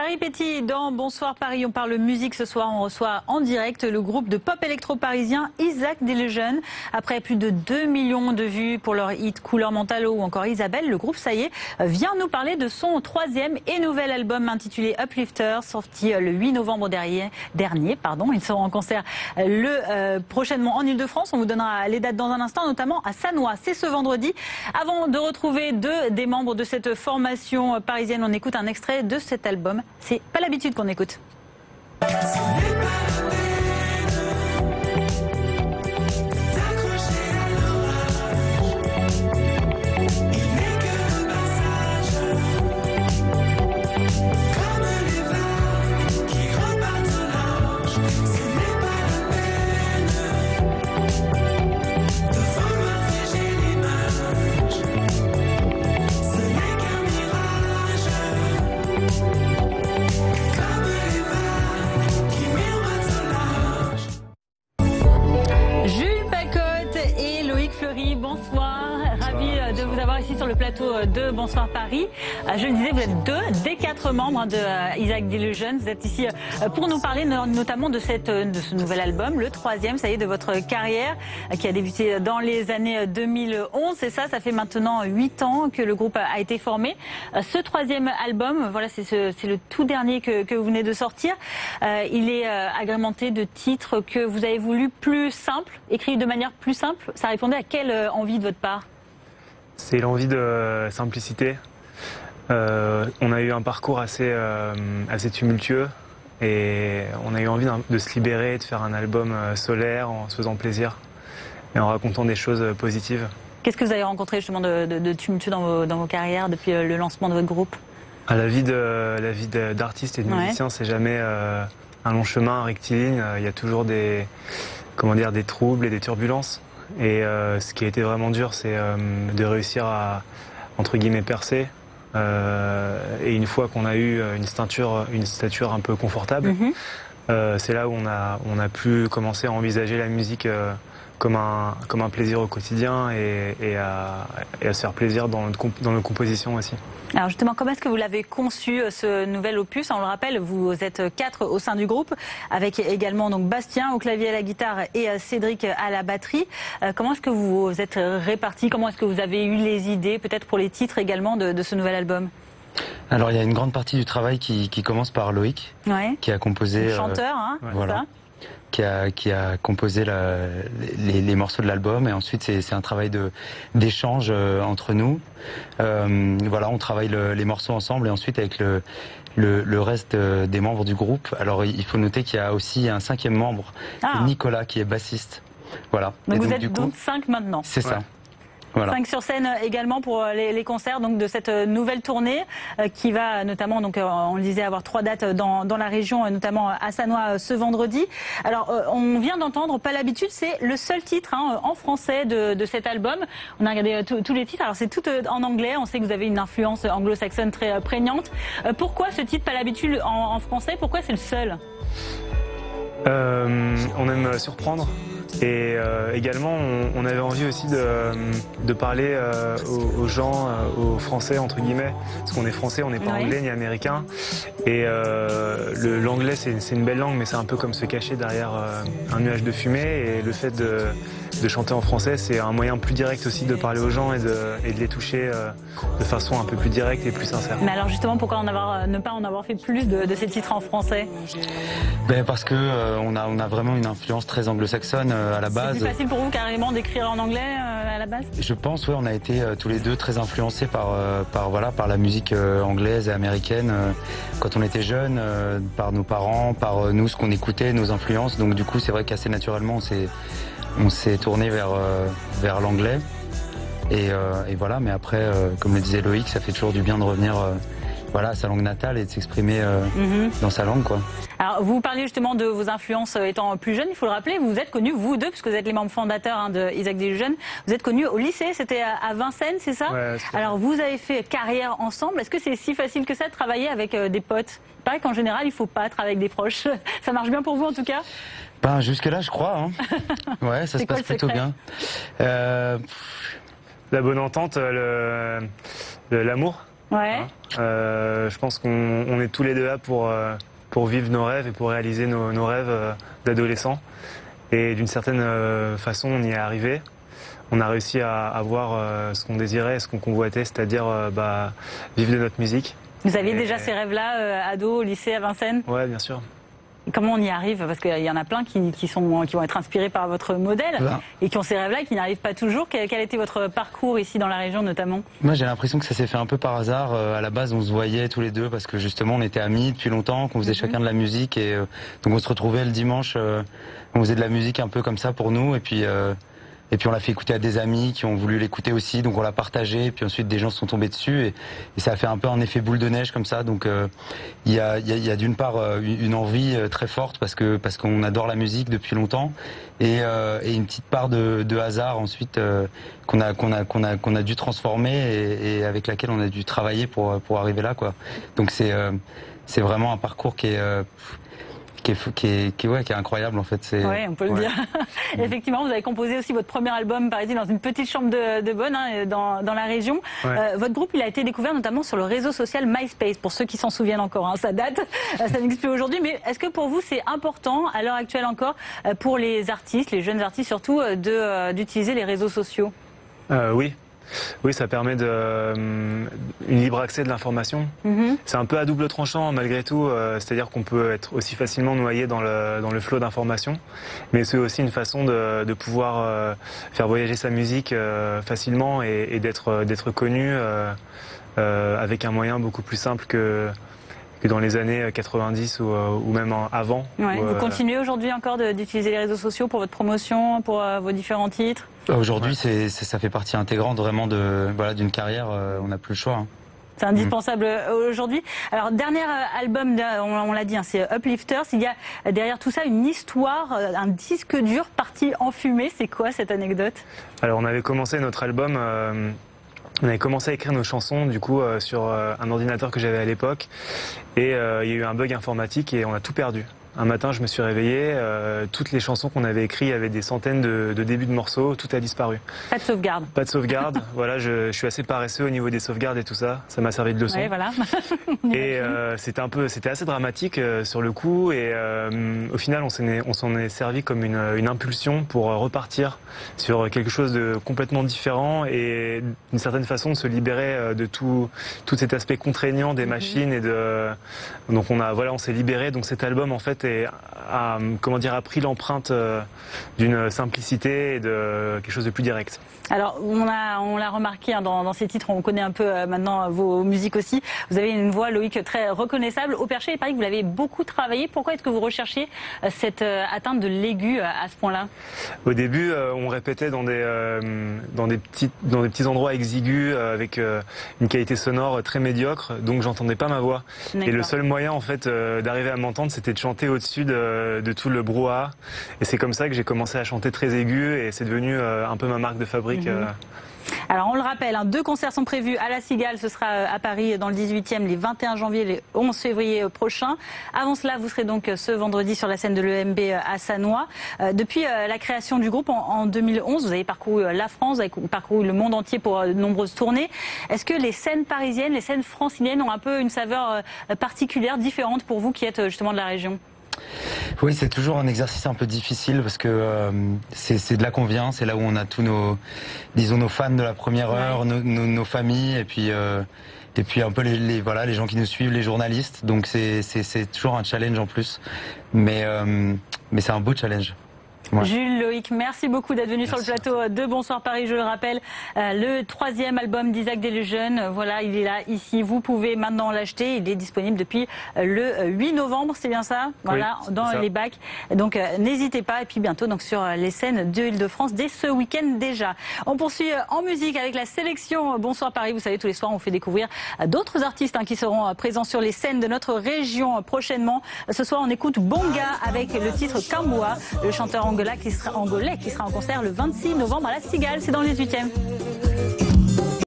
Paris pétille dans Bonsoir Paris, on parle musique ce soir, on reçoit en direct le groupe de pop électro parisien Isaac Delusion. Après plus de 2 millions de vues pour leur hit Couleur Mentalo ou encore Isabelle, le groupe, ça y est, vient nous parler de son troisième et nouvel album intitulé Uplifter, sorti le 8 novembre dernier. Ils seront en concert prochainement en Ile-de-France. On vous donnera les dates dans un instant, notamment à Sannois, c'est ce vendredi. Avant de retrouver deux des membres de cette formation parisienne, on écoute un extrait de cet album. C'est pas l'habitude qu'on écoute. Bonsoir, ravi de vous avoir ici sur le plateau de Bonsoir Paris. Je le disais, vous êtes deux des 4 membres de Isaac Delusion. Vous êtes ici pour nous parler notamment de ce nouvel album, le troisième, ça y est, de votre carrière, qui a débuté dans les années 2011. Et ça fait maintenant 8 ans que le groupe a été formé. Ce troisième album, voilà, c'est le tout dernier que vous venez de sortir. Il est agrémenté de titres que vous avez voulu plus simples, écrits de manière plus simple. Ça répondait à quelle envie de votre part? C'est l'envie de simplicité. On a eu un parcours assez tumultueux et on a eu envie de se libérer, de faire un album solaire en se faisant plaisir et en racontant des choses positives. Qu'est-ce que vous avez rencontré justement de tumultueux dans vos carrières depuis le lancement de votre groupe? La vie d'artiste et de musicien, c'est jamais un long chemin rectiligne. Il y a toujours des troubles et des turbulences. Et ce qui a été vraiment dur, c'est de réussir à, entre guillemets, percer. Et une fois qu'on a eu une stature un peu confortable, c'est là où on a pu commencer à envisager la musique comme un plaisir au quotidien et à se faire plaisir dans nos compositions aussi. Alors justement, comment est-ce que vous l'avez conçu, ce nouvel opus? On le rappelle, vous êtes 4 au sein du groupe, avec également donc Bastien au clavier et à la guitare et Cédric à la batterie. Comment est-ce que vous êtes répartis? Comment est-ce que vous avez eu les idées, peut-être pour les titres également, de ce nouvel album? Alors il y a une grande partie du travail qui commence par Loïc, qui a composé... chanteur, hein, voilà. Ça. Qui a composé les morceaux de l'album, et ensuite c'est un travail d'échange entre nous. Voilà, on travaille les morceaux ensemble, et ensuite avec le reste des membres du groupe. Alors il faut noter qu'il y a aussi un 5e membre, Nicolas, qui est bassiste. Voilà. Donc vous êtes donc 5 maintenant. C'est ça. Voilà. 5 sur scène également pour les concerts donc de cette nouvelle tournée qui va notamment, donc on le disait, avoir 3 dates dans la région, notamment à Sannois ce vendredi. Alors on vient d'entendre Pas l'habitude, c'est le seul titre en français de cet album. On a regardé tous les titres, alors c'est tout en anglais, on sait que vous avez une influence anglo-saxonne très prégnante. Pourquoi ce titre Pas l'habitude en français? Pourquoi c'est le seul? On aime surprendre. Et également, on avait envie aussi de parler aux gens, aux Français, entre guillemets, parce qu'on est Français, on n'est pas anglais ni américain. Et l'anglais, c'est une belle langue, mais c'est un peu comme se cacher derrière un nuage de fumée. Et le fait de chanter en français, c'est un moyen plus direct aussi de parler aux gens et de les toucher de façon un peu plus directe et plus sincère. Mais alors justement, pourquoi ne pas en avoir fait plus de ces titres en français? Parce que on a vraiment une influence très anglo-saxonne à la base. C'est plus facile pour vous carrément d'écrire en anglais à la base? Je pense, oui, on a été tous les deux très influencés par la musique anglaise et américaine quand on était jeunes, par nos parents, par nous, ce qu'on écoutait, nos influences. Donc du coup, c'est vrai qu'assez naturellement, on s'est tourné vers l'anglais. Et voilà, mais après, comme le disait Loïc, ça fait toujours du bien de revenir à sa langue natale et de s'exprimer dans sa langue, quoi. Alors, vous parliez justement de vos influences étant plus jeunes, il faut le rappeler, vous êtes connus, vous deux, puisque vous êtes les membres fondateurs de Isaac Delusion, vous êtes connus au lycée, c'était à Vincennes, c'est ça? Ouais, alors, vous avez fait carrière ensemble, est-ce que c'est si facile que ça de travailler avec des potes? Il paraît qu'en général, il ne faut pas travailler avec des proches. Ça marche bien pour vous, en tout cas? Jusque-là, je crois. Hein. Ouais, ça se passe plutôt bien. La bonne entente, l'amour. Ouais. Je pense qu'on est tous les deux là pour vivre nos rêves et pour réaliser nos rêves d'adolescents. Et d'une certaine façon, on y est arrivé. On a réussi à avoir ce qu'on désirait, ce qu'on convoitait, c'est-à-dire vivre de notre musique. Vous aviez déjà ces rêves-là, ado, au lycée, à Vincennes? Ouais, bien sûr. Comment on y arrive? Parce qu'il y en a plein qui vont être inspirés par votre modèle et qui ont ces rêves-là qui n'arrivent pas toujours. Quel était votre parcours ici dans la région notamment? Moi j'ai l'impression que ça s'est fait un peu par hasard. À la base on se voyait tous les deux parce que justement on était amis depuis longtemps, qu'on faisait chacun de la musique et donc on se retrouvait le dimanche, on faisait de la musique un peu comme ça pour nous et puis on l'a fait écouter à des amis qui ont voulu l'écouter aussi, donc on l'a partagé, et puis ensuite des gens se sont tombés dessus, et ça a fait un peu un effet boule de neige comme ça, donc il y a d'une part une envie très forte, parce qu'on adore la musique depuis longtemps, et une petite part de hasard ensuite qu'on a dû transformer, et avec laquelle on a dû travailler pour arriver là, quoi. Donc c'est vraiment un parcours qui est incroyable en fait. Oui, on peut le dire. Effectivement, vous avez composé aussi votre premier album, paraît-il, dans une petite chambre de bonne dans la région. Ouais. Votre groupe, il a été découvert notamment sur le réseau social MySpace, pour ceux qui s'en souviennent encore. Ça date, ça n'existe plus aujourd'hui. Mais est-ce que pour vous, c'est important, à l'heure actuelle encore, pour les artistes, les jeunes artistes surtout, d'utiliser les réseaux sociaux? Oui. Oui, ça permet une libre accès de l'information. C'est un peu à double tranchant malgré tout, c'est-à-dire qu'on peut être aussi facilement noyé dans le flot d'informations, mais c'est aussi une façon de pouvoir faire voyager sa musique facilement et d'être connu avec un moyen beaucoup plus simple que dans les années 90 ou même avant. Ouais. Vous continuez aujourd'hui encore d'utiliser les réseaux sociaux pour votre promotion, pour vos différents titres? Aujourd'hui, ça fait partie intégrante vraiment d'une carrière, on n'a plus le choix. C'est indispensable aujourd'hui. Alors, dernier album, on l'a dit, c'est Uplifters. Il y a derrière tout ça une histoire, un disque dur parti en fumée. C'est quoi cette anecdote? Alors, on avait commencé notre album... On avait commencé à écrire nos chansons du coup sur un ordinateur que j'avais à l'époque et il y a eu un bug informatique et on a tout perdu. Un matin, je me suis réveillé, toutes les chansons qu'on avait écrites, il y avait des centaines de débuts de morceaux, tout a disparu. Pas de sauvegarde. Pas de sauvegarde. Voilà, je suis assez paresseux au niveau des sauvegardes et tout ça. Ça m'a servi de leçon. Ouais, voilà. Et c'était assez dramatique sur le coup. Et au final, on s'en est servi comme une impulsion pour repartir sur quelque chose de complètement différent et d'une certaine façon de se libérer de tout cet aspect contraignant des machines et donc on s'est libéré. Donc cet album en fait a pris l'empreinte d'une simplicité et de quelque chose de plus direct. Alors, on l'a remarqué dans ces titres, on connaît un peu maintenant vos musiques aussi. Vous avez une voix, Loïc, très reconnaissable. Au perché, il paraît que vous l'avez beaucoup travaillé. Pourquoi est-ce que vous recherchiez cette atteinte de l'aigu à ce point-là? Au début, on répétait dans des petits endroits exigus avec une qualité sonore très médiocre, donc j'entendais pas ma voix. Et le seul moyen en fait d'arriver à m'entendre, c'était de chanter au-dessus de tout le brouhaha. Et c'est comme ça que j'ai commencé à chanter très aigu et c'est devenu un peu ma marque de fabrique. Alors on le rappelle, 2 concerts sont prévus à la Cigale, ce sera à Paris dans le 18e les 21 janvier et les 11 février prochains. Avant cela, vous serez donc ce vendredi sur la scène de l'EMB à Sannois. Depuis la création du groupe en 2011, vous avez parcouru la France, vous avez parcouru le monde entier pour de nombreuses tournées. Est-ce que les scènes parisiennes, les scènes franciliennes ont un peu une saveur particulière, différente pour vous qui êtes justement de la région? Oui, c'est toujours un exercice un peu difficile parce que c'est de là qu'on vient, c'est là où on a tous nos fans de la première heure, nos familles et puis un peu les gens qui nous suivent, les journalistes. Donc c'est toujours un challenge en plus, mais c'est un beau challenge. Ouais. Jules, Loïc, merci beaucoup d'être venu sur le plateau de Bonsoir Paris. Je le rappelle, le 3e album d'Isaac Delusion, voilà, il est là, ici. Vous pouvez maintenant l'acheter. Il est disponible depuis le 8 novembre, c'est bien ça? Voilà, oui, dans les bacs. Donc, n'hésitez pas. Et puis bientôt, donc, sur les scènes de Île-de-France, dès ce week-end déjà. On poursuit en musique avec la sélection Bonsoir Paris. Vous savez, tous les soirs, on fait découvrir d'autres artistes qui seront présents sur les scènes de notre région prochainement. Ce soir, on écoute Bonga avec le titre Kambua, le chanteur angolais qui sera en concert le 26 novembre à la Cigale, c'est dans le 18e.